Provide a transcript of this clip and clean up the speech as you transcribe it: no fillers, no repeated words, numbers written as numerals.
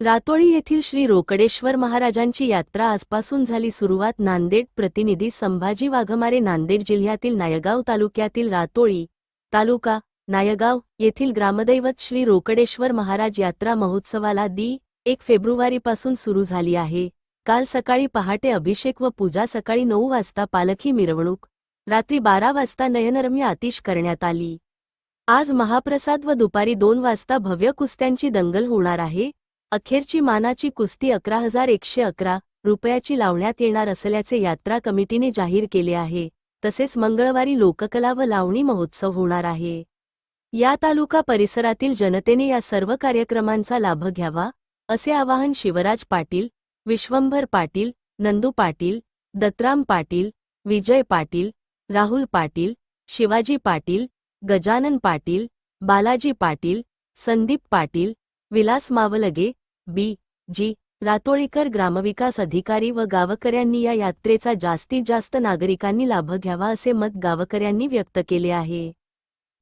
रातोळी येथील श्री रोकडेश्वर महाराजांची यात्रा आजपासून झाली सुरुवात. नांदेड प्रतिनिधी संभाजी वाघमारे. नांदेड जिल्ह्यातील नायगाव तालुक्यातील रातोळी तालुका नायगाव येथील ग्रामदैवत श्री रोकडेश्वर महाराज यात्रा महोत्सवाला 1 फेब्रुवारीपासून सुरू झाली आहे. काल सकाळी पहाटे अभिषेक व पूजा, सकाळी 9 वाजता पालखी मिरवणूक, रात्री 12 वाजता नयनरम्य आतिष करण्यात आली. आज महाप्रसाद व दुपारी 2 वाजता भव्य कुस्त्यांची दंगल होणार आहे. अखेरची मानाची कुस्ती 11,111 रुपयाची लावण्यात येणार असल्याचे यात्रा कमिटीने जाहीर केले आहे. तसेच मंगळवारी लोककला व लावणी महोत्सव होणार आहे. या तालुका परिसरातील जनतेने या सर्व कार्यक्रमांचा लाभ घ्यावा, असे आवाहन शिवराज पाटील, विश्वंभर पाटील, नंदू पाटील, दत्तराम पाटील, विजय पाटील, राहुल पाटील, शिवाजी पाटील, गजानन पाटील, बालाजी पाटील, संदीप पाटील, विलास मावलगे, बी.जी. रातोळीकर, ग्रामविकास अधिकारी व गावकऱ्यांनी या यात्रेचा जास्तीत जास्त नागरिकांनी लाभ घ्यावा असे मत गावकऱ्यांनी व्यक्त केले आहे.